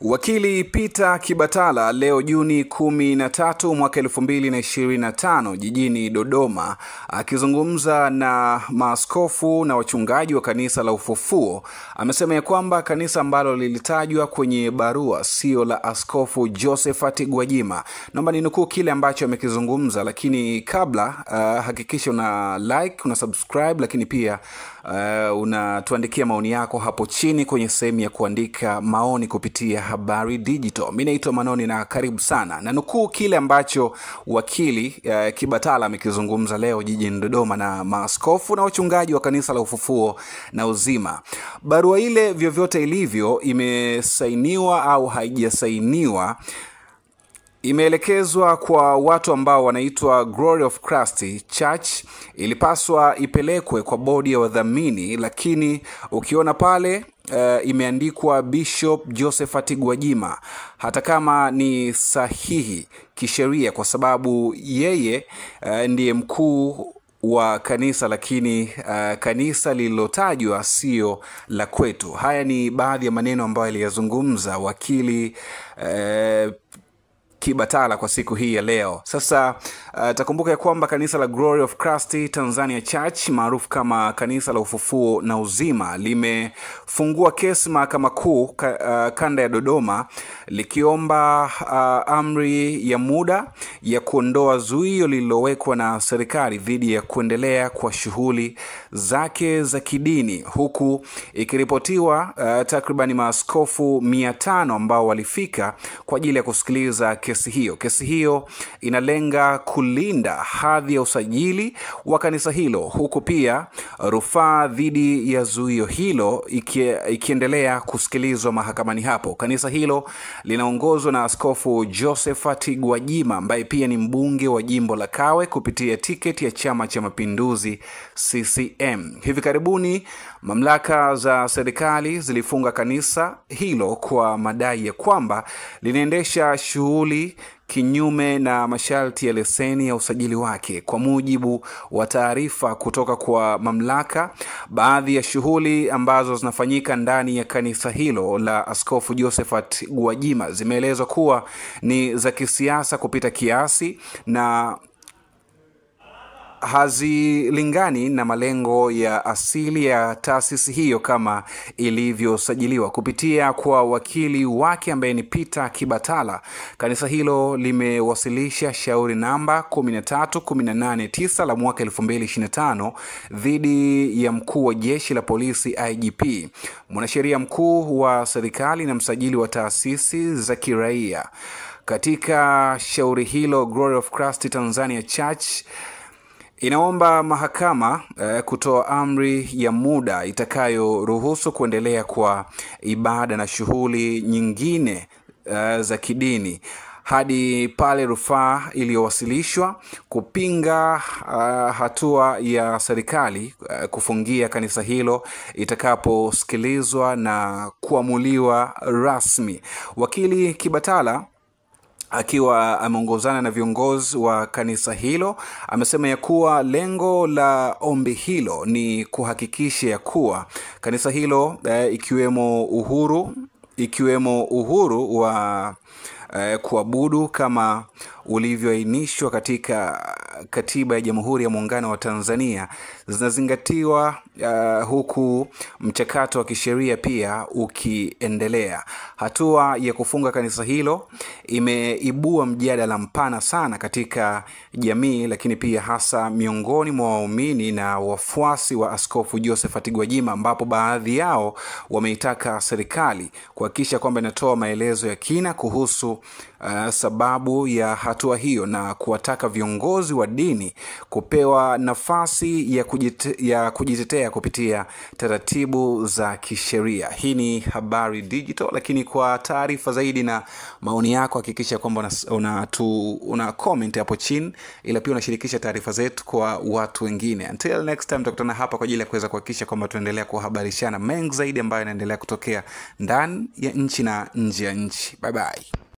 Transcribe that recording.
Wakili Peter Kibatala leo Juni 13 mwaka 2025 jijini Dodoma akizungumza na maaskofu na wachungaji wa kanisa la Ufufuo amesema ya kwamba kanisa ambalo lilitajwa kwenye barua sio la Askofu Josephat Gwajima. Naomba ninukuu kile ambacho amekizungumza, lakini kabla hakikisha una like, una subscribe, lakini pia unatuandikia maoni yako hapo chini kwenye sehemu ya kuandika maoni kupitia Habari Digital. Mimi naitwa Manoni na karibu sana. Na nukuu kile ambacho wakili Kibatala amekizungumza leo jijini Dodoma na maaskofu na wachungaji wa kanisa la Ufufuo na Uzima. Barua ile vyovyote ilivyo, imesainiwa au haijasainiwa, imeelekezwa kwa watu ambao wanaitwa Glory of Christ Church. Ilipaswa ipelekwe kwa bodi ya wadhamini, lakini ukiona pale imeandikwa Bishop Josephat Gwajima, hata kama ni sahihi kisheria kwa sababu yeye ndiye mkuu wa kanisa, lakini kanisa lililotajwa sio la kwetu. Haya ni baadhi ya maneno ambayo aliyazungumza wakili Kibatala kwa siku hii ya leo. Sasa takumbuka ya kwamba kanisa la Glory of Christ Tanzania Church maarufu kama kanisa la Ufufuo na Uzima limefungua kesi mahakama kuu kanda ya Dodoma likiomba amri ya muda ya kuondoa zuio lililowekwa na serikali dhidi ya kuendelea kwa shughuli zake za kidini, huku ikiripotiwa takriban maaskofu 500 ambao walifika kwa ajili ya kusikiliza kesi hiyo. Kesi hiyo inalenga kulinda hadhi ya usajili wa kanisa hilo, huku pia rufaa dhidi ya zuio hilo ikiendelea kusikilizwa mahakamani hapo. Kanisa hilo linaongozwa na Askofu Josephat Gwajima ambaye pia ni mbunge wa jimbo la Kawe kupitia tiketi ya Chama cha Mapinduzi CCM. Hivi karibuni mamlaka za serikali zilifunga kanisa hilo kwa madai ya kwamba linaendesha shughuli kinyume na masharti ya leseni ya usajili wake. Kwa mujibu wa taarifa kutoka kwa mamlaka, baadhi ya shughuli ambazo zinafanyika ndani ya kanisa hilo la Askofu Josephat Gwajima zimeelezwa kuwa ni za kisiasa kupita kiasi na hazilingani na malengo ya asili ya taasisi hiyo kama ilivyosajiliwa. Kupitia kwa wakili wake ambaye ni Peter Kibatala, kanisa hilo limewasilisha shauri namba 13189 la mwaka 2025 dhidi ya mkuu wa jeshi la polisi IGP, mwanasheria mkuu wa serikali na msajili wa taasisi za kiraia. Katika shauri hilo, Glory of Christ Tanzania Church inaomba mahakama kutoa amri ya muda itakayoruhusu kuendelea kwa ibada na shughuli nyingine za kidini hadi pale rufaa iliyowasilishwa kupinga hatua ya serikali kufungia kanisa hilo itakaposikilizwa na kuamuliwa rasmi. Wakili Kibatala akiwa ameongozana na viongozi wa kanisa hilo amesema ya kuwa lengo la ombi hilo ni kuhakikisha ya kuwa kanisa hilo ikiwemo uhuru wa kuabudu kama ulivyoainishwa katika katiba ya Jamhuri ya Muungano wa Tanzania zinazingatiwa, huku mchakato wa kisheria pia ukiendelea. Hatua ya kufunga kanisa hilo imeibua mjadala mpana sana katika jamii, lakini pia hasa miongoni mwa waumini na wafuasi wa Askofu Josephat Gwajima, ambapo baadhi yao wameitaka serikali kuhakikisha kwamba inatoa maelezo ya kina kuhusu sababu ya hatua hiyo na kuwataka viongozi wa dini kupewa nafasi ya kujitetea kupitia taratibu za kisheria. Hii ni Habari Digital, lakini kwa taarifa zaidi na maoni yako hakikisha kwamba una comment hapo chini, ila pia unashirikisha taarifa zetu kwa watu wengine. Until next time, tutakutana hapa kwa ajili ya kuweza kuhakikisha kwamba tuendelea kuhabarishana mengi zaidi ambayo yanaendelea kutokea ndani ya nchi na nje ya nchi. Bye bye.